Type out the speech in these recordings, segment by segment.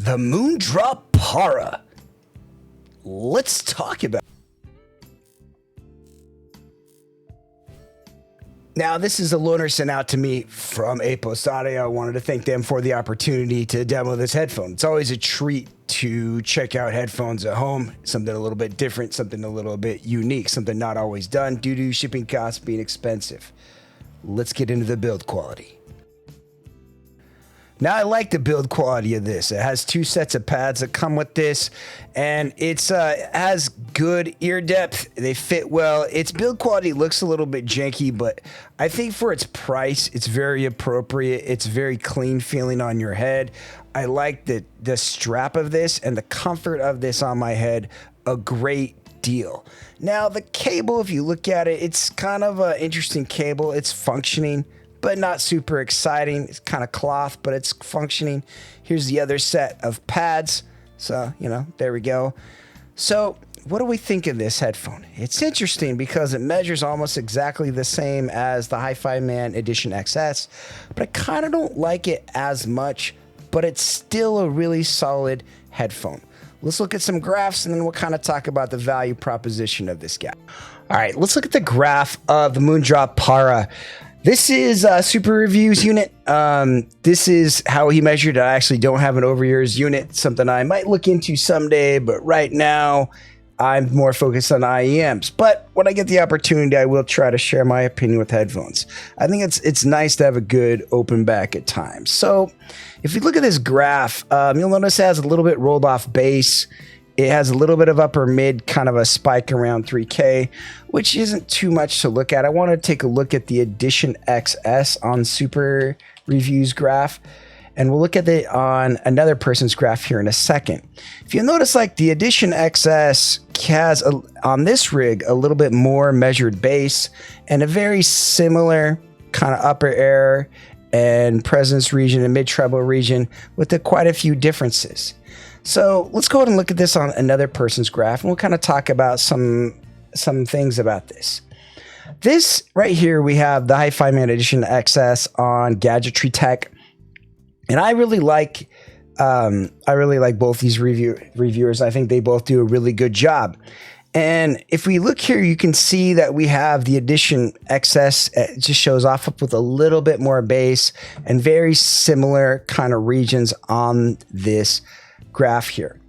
The Moondrop Para. Let's talk about. Now, this is a loaner sent out to me from Apos Audio. I wanted to thank them for the opportunity to demo this headphone. It's always a treat to check out headphones at home, something a little bit different, something a little bit unique, something not always done due to shipping costs being expensive. Let's get into the build quality. Now, I like the build quality of this. It has two sets of pads that come with this, and it has good ear depth. They fit well. Its build quality looks a little bit janky, but I think for its price, it's very appropriate. It's very clean feeling on your head. I like the strap of this and the comfort of this on my head a great deal. Now, the cable, if you look at it, it's kind of an interesting cable. It's functioning, but not super exciting. It's kind of cloth, but it's functioning. Here's the other set of pads. So, there we go. So, what do we think of this headphone? It's interesting because it measures almost exactly the same as the Hi-Fi Man Edition XS, but I kind of don't like it as much, but it's still a really solid headphone. Let's look at some graphs and then we'll kind of talk about the value proposition of this guy. All right, let's look at the graph of the Moondrop Para. This is a Super Reviews unit. This is how he measured it. I actually don't have an over-ears unit, something I might look into someday, but right now I'm more focused on IEMs. But when I get the opportunity, I will try to share my opinion with headphones. I think it's nice to have a good open back at times. So if you look at this graph, you'll notice it has a little bit rolled off bass. It has a little bit of upper mid, kind of a spike around 3K, which isn't too much to look at. I want to take a look at the Edition XS on Super Reviews graph, and we'll look at it on another person's graph here in a second. If you notice, like the Edition XS has, on this rig, a little bit more measured bass and a very similar kind of upper air and presence region and mid-treble region with quite a few differences. So let's go ahead and look at this on another person's graph, and we'll kind of talk about some things about this. This right here, we have the Hi-Fi Man Edition XS on Gadgetry Tech, and I really like both these reviewers. I think they both do a really good job. And if we look here, you can see that we have the Edition XS. It just shows off up with a little bit more bass and very similar kind of regions on this graph here.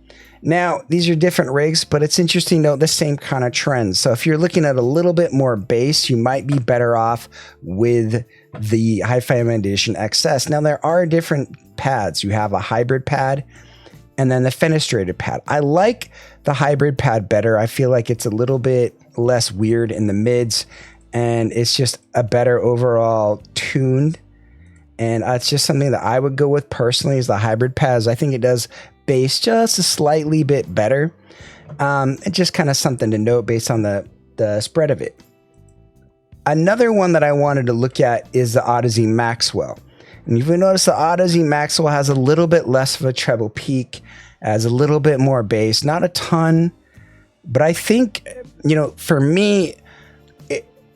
Now, these are different rigs, but it's interesting to note the same kind of trends. So if you're looking at a little bit more bass, you might be better off with the Hi-Fi Man Edition XS. Now, there are different pads. You have a hybrid pad and then the fenestrated pad. I like the hybrid pad better. I feel like it's a little bit less weird in the mids, and it's just a better overall tuned. And it's just something that I would go with personally is the hybrid pads. I think it does bass just a slightly bit better. It's just kind of something to note based on the spread of it. Another one that I wanted to look at is the Odyssey Maxwell. And if you notice, the Odyssey Maxwell has a little bit less of a treble peak, has a little bit more bass, not a ton, but I think, for me,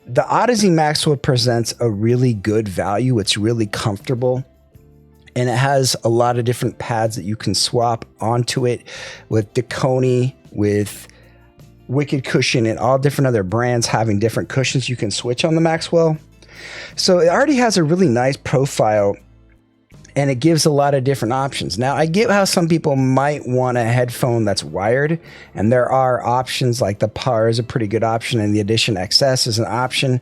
the Odyssey Maxwell presents a really good value. It's really comfortable, and it has a lot of different pads that you can swap onto it with Deconi, with Wicked Cushion, and all different other brands having different cushions you can switch on the Maxwell. So it already has a really nice profile, and it gives a lot of different options. Now, I get how some people might want a headphone that's wired, and there are options like the Para is a pretty good option, and the Edition XS is an option.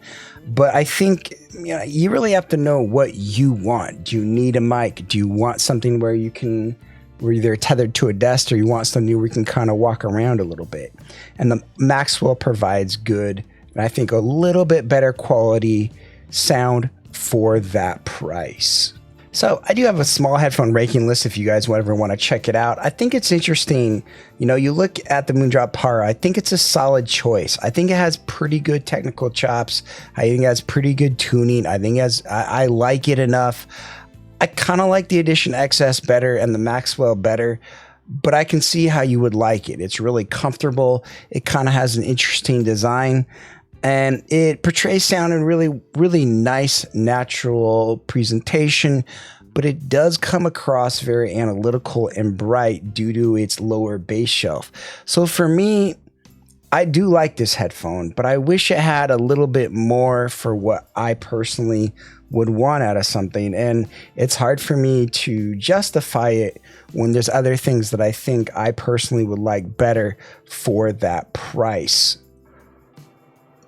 But I think you really have to know what you want. Do you need a mic? Do you want something where they're tethered to a desk, or you want something where you can kind of walk around a little bit? And the Maxwell provides good, and I think a little bit better quality sound for that price. So I do have a small headphone ranking list if you guys ever want to check it out. I think it's interesting. You look at the Moondrop Para, I think it's a solid choice. I think it has pretty good technical chops. I think it has pretty good tuning. I like it enough. I kind of like the Edition XS better and the Maxwell better, but I can see how you would like it. It's really comfortable. It kind of has an interesting design. And it portrays sound in really, really nice, natural presentation. but it does come across very analytical and bright due to its lower bass shelf. So for me, I do like this headphone, but I wish it had a little bit more for what I personally would want out of something. And it's hard for me to justify it when there's other things that I think I personally would like better for that price.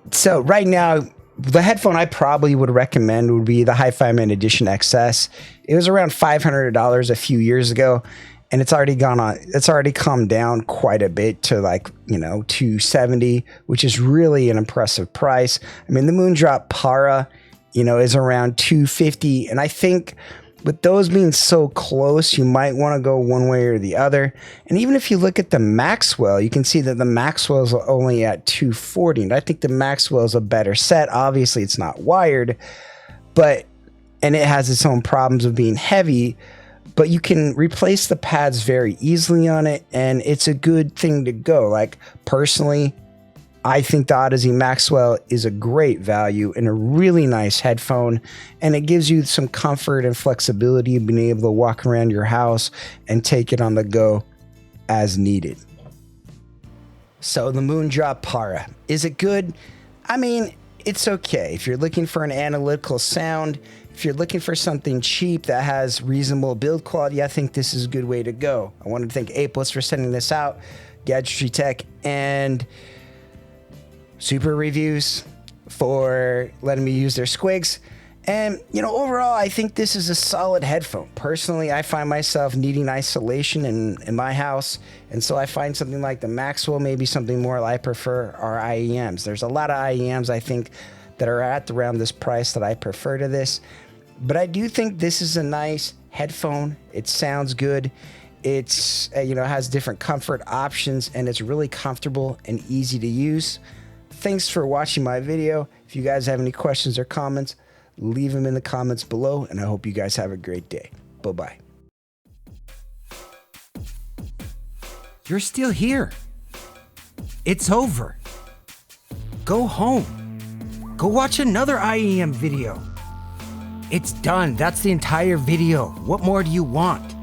So right now, the headphone I probably would recommend would be the Hi-Fi Man Edition XS. It was around $500 a few years ago, and it's already come down quite a bit to like, $270, which is really an impressive price. I mean, the Moondrop Para, is around $250, and I think with those being so close, you might want to go one way or the other. And even if you look at the Maxwell, you can see that the Maxwell is only at $240, and I think the Maxwell is a better set. Obviously, it's not wired, and it has its own problems of being heavy, but you can replace the pads very easily on it, and it's a good thing to go. Like, personally, I think the Odyssey Maxwell is a great value and a really nice headphone, and it gives you some comfort and flexibility of being able to walk around your house and take it on the go as needed. So the Moondrop Para, is it good? I mean, it's okay. If you're looking for an analytical sound, if you're looking for something cheap that has reasonable build quality, I think this is a good way to go. I wanted to thank Apos for sending this out, Gadgetry Tech, and Super Reviews for letting me use their squigs. And, overall, I think this is a solid headphone. Personally, I find myself needing isolation in my house, and so I find something like the Maxwell, maybe something more I prefer, are IEMs. There's a lot of IEMs, I think, that are at around this price that I prefer to this. But I do think this is a nice headphone. It sounds good. It's, has different comfort options, and it's really comfortable and easy to use. Thanks for watching my video. If you guys have any questions or comments, leave them in the comments below, and I hope you guys have a great day. Bye-bye. You're still here. It's over. Go home. Go watch another IEM video. It's done. That's the entire video. What more do you want?